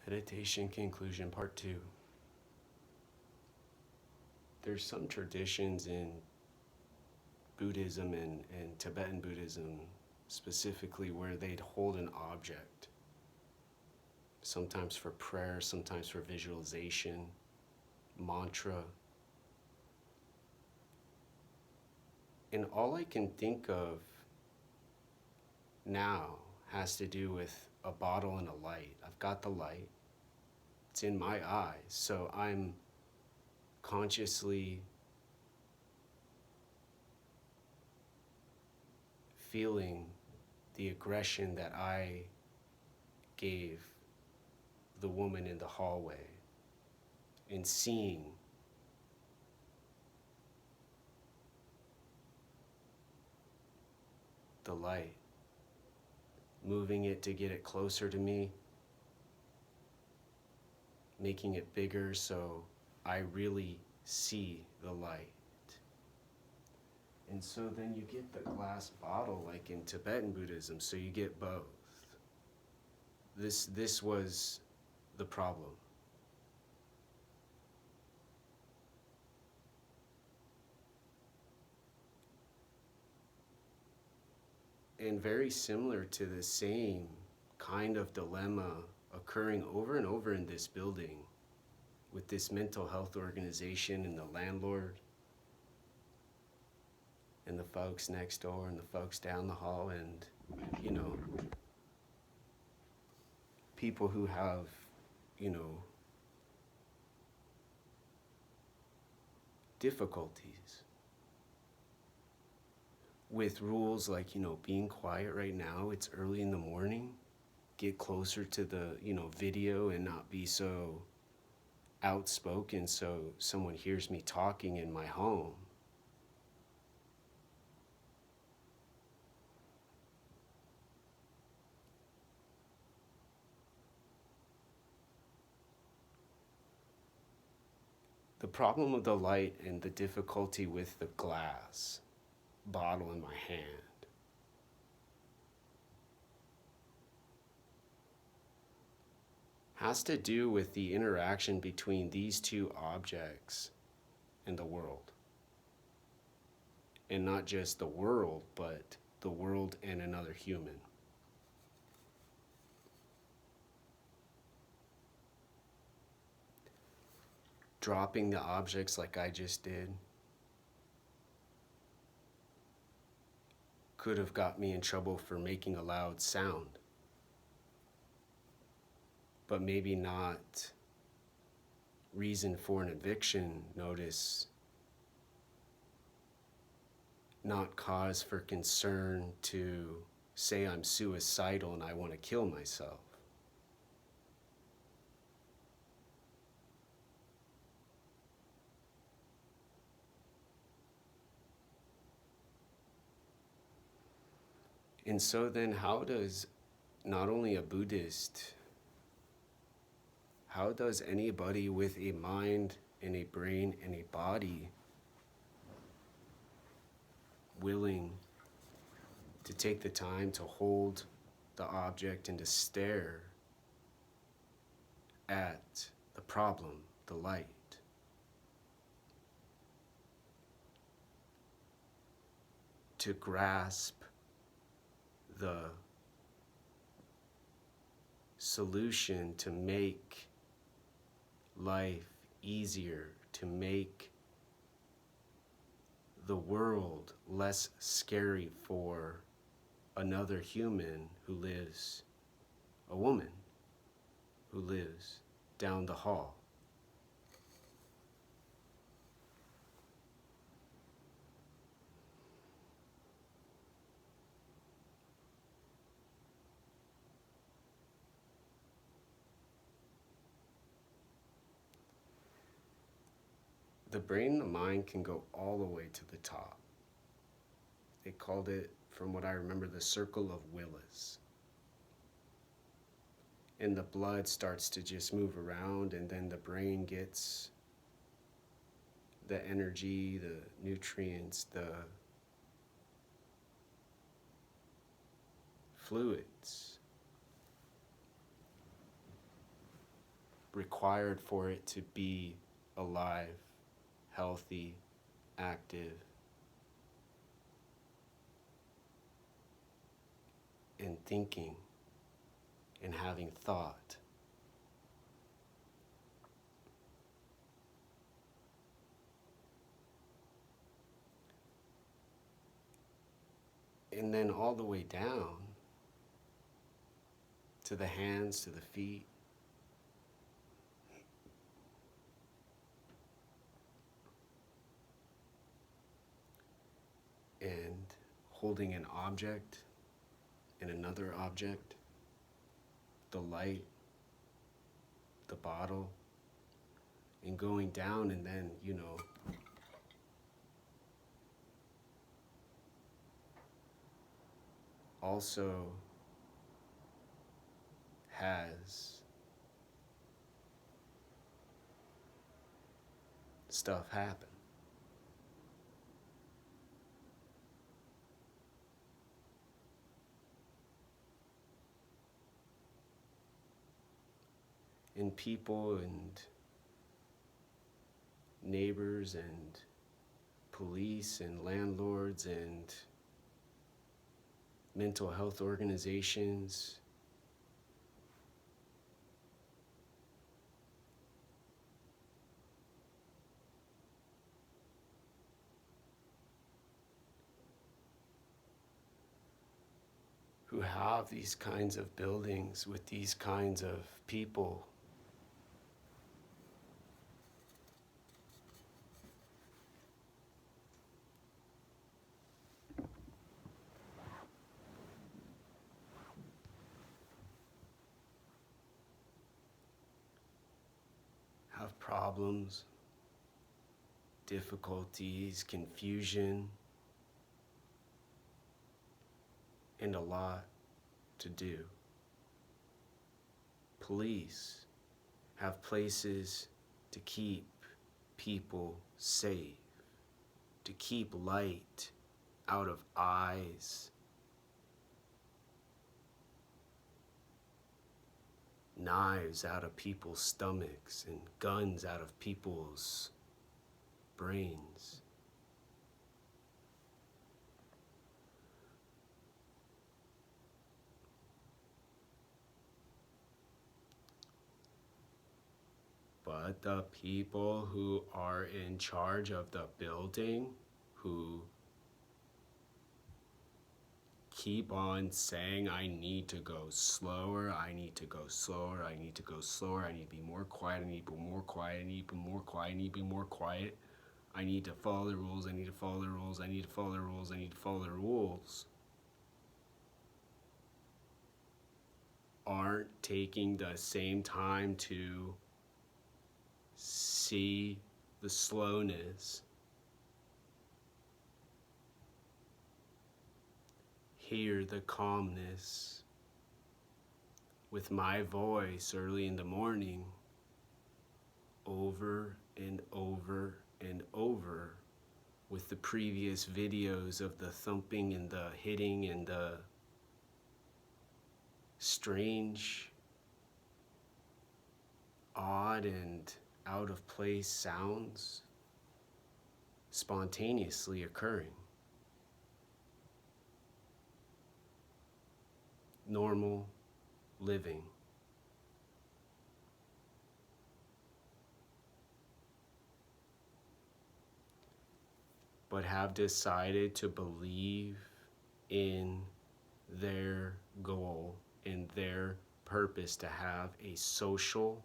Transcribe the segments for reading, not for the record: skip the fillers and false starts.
Meditation conclusion, part 2. There's some traditions in Buddhism and Tibetan Buddhism specifically where they'd hold an object, sometimes for prayer, sometimes for visualization, mantra. And all I can think of now has to do with a bottle and a light. I've got the light, it's in my eyes, so I'm consciously feeling the aggression that I gave the woman in the hallway and seeing the light, moving it to get it closer to me, making it bigger so I really see the light. And so then you get the glass bottle like in Tibetan Buddhism, so you get both. This was the problem. And very similar to the same kind of dilemma occurring over and over in this building with this mental health organization and the landlord and the folks next door and the folks down the hall, and people who have difficulties with rules like being quiet right now, it's early in the morning, get closer to the video and not be so outspoken so someone hears me talking in my home. The problem of the light and the difficulty with the glass bottle in my hand has to do with the interaction between these two objects and the world. And not just the world, but the world and another human. Dropping the objects like I just did could have got me in trouble for making a loud sound, but maybe not reason for an eviction notice, not cause for concern to say I'm suicidal and I want to kill myself. And so then how does not only a Buddhist, how does anybody with a mind and a brain and a body willing to take the time to hold the object and to stare at the problem, the light, to grasp the solution to make life easier, to make the world less scary for another human who lives, a woman who lives down the hall. The brain and the mind can go all the way to the top. They called it, from what I remember, the circle of Willis. And the blood starts to just move around, and then the brain gets the energy, the nutrients, the fluids. required for it to be alive, healthy, active, and thinking and having thought. And then all the way down to the hands, to the feet. And holding an object and another object, the light, the bottle, and going down, and then, also has stuff happen. And people and neighbors and police and landlords and mental health organizations who have these kinds of buildings with these kinds of people have problems, difficulties, confusion, and a lot to do. Police have places to keep people safe, to keep light out of eyes, knives out of people's stomachs, and guns out of people's brains. But the people who are in charge of the building, who keep on saying, I need to go slower, I need to go slower, I need to go slower, I need to be more quiet, I need to be more quiet, I need to be more quiet, I need to be more quiet, I need to follow the rules, I need to follow the rules, I need to follow the rules, I need to follow the rules, aren't taking the same time to see the slowness, hear the calmness with my voice early in the morning, over and over and over, with the previous videos of the thumping and the hitting and the strange, odd, and out of place sounds spontaneously occurring. Normal living. But have decided to believe in their goal, in their purpose to have a social,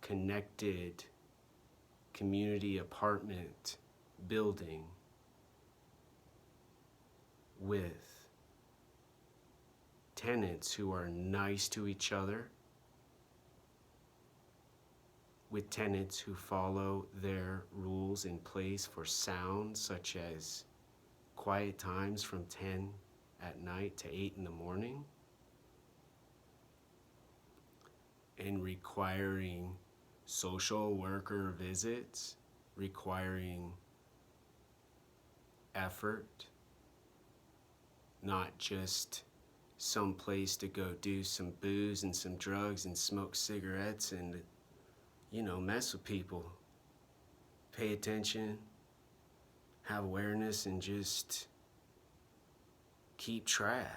connected community apartment building with tenants who are nice to each other, with tenants who follow their rules in place for sound, such as quiet times from 10 at night to 8 in the morning, and requiring social worker visits, requiring effort, not just some place to go do some booze and some drugs and smoke cigarettes and, mess with people. Pay attention, have awareness, and just keep track.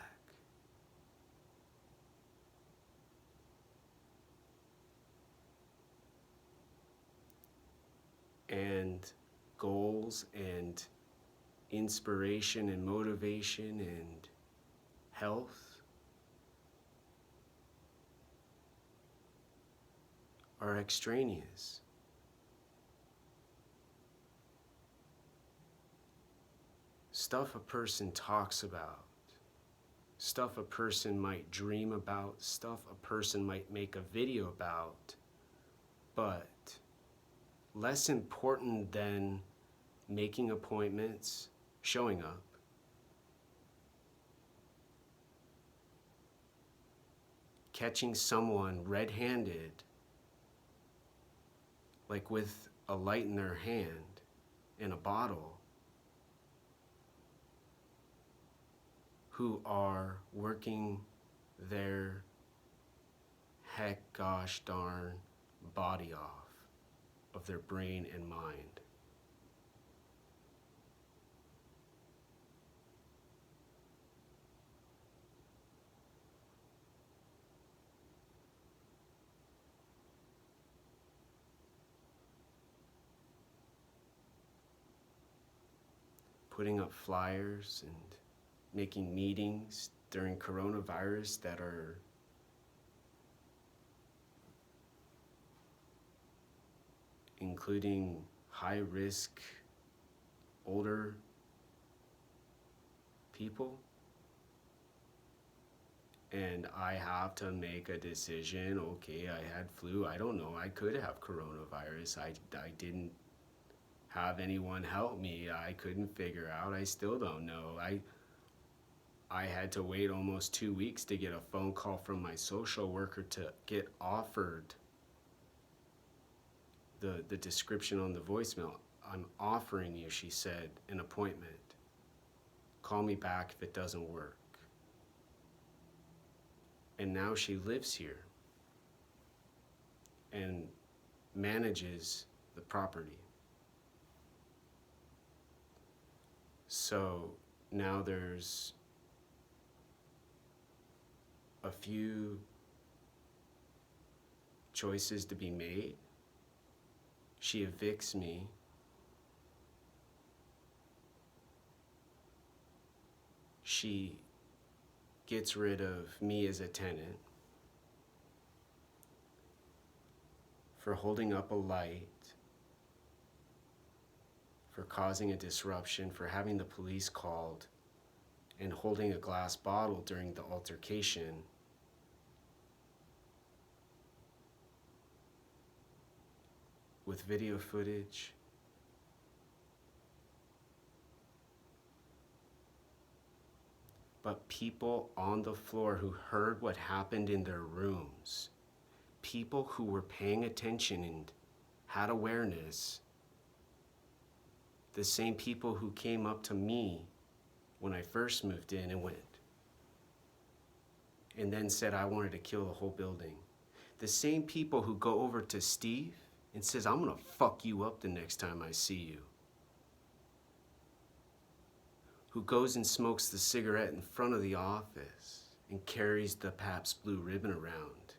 And goals and inspiration and motivation and health are extraneous. Stuff a person talks about, stuff a person might dream about, stuff a person might make a video about, but less important than making appointments, showing up, catching someone red-handed, like with a light in their hand and a bottle, who are working their heck gosh darn body off of their brain and mind. Putting up flyers and making meetings during coronavirus that are including high-risk older people, and I have to make a decision. Okay, I had flu, I don't know, I could have coronavirus. I didn't have anyone help me. I couldn't figure out. I still don't know. I had to wait almost 2 weeks to get a phone call from my social worker to get offered the description on the voicemail. I'm offering you, she said, an appointment. Call me back if it doesn't work. And now she lives here and manages the property. So now there's a few choices to be made. She evicts me. She gets rid of me as a tenant for holding up a light, for causing a disruption, for having the police called, and holding a glass bottle during the altercation. With video footage. But people on the floor who heard what happened in their rooms, people who were paying attention and had awareness, the same people who came up to me when I first moved in and went, and then said I wanted to kill the whole building. The same people who go over to Steve and says, I'm gonna fuck you up the next time I see you. Who goes and smokes the cigarette in front of the office and carries the Pabst Blue Ribbon around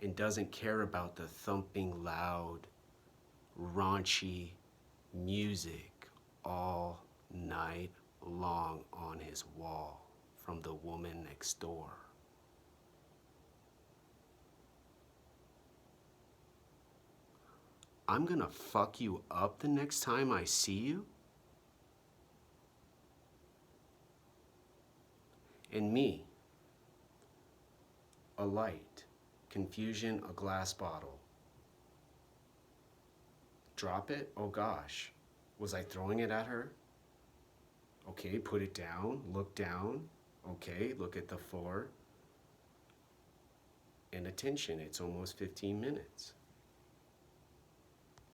and doesn't care about the thumping, loud, raunchy music all night long on his wall from the woman next door. I'm gonna fuck you up the next time I see you? And me, a light, confusion, a glass bottle. Drop it? Oh gosh. Was I throwing it at her? Okay, put it down, look down. Okay, look at the floor. And attention, it's almost 15 minutes.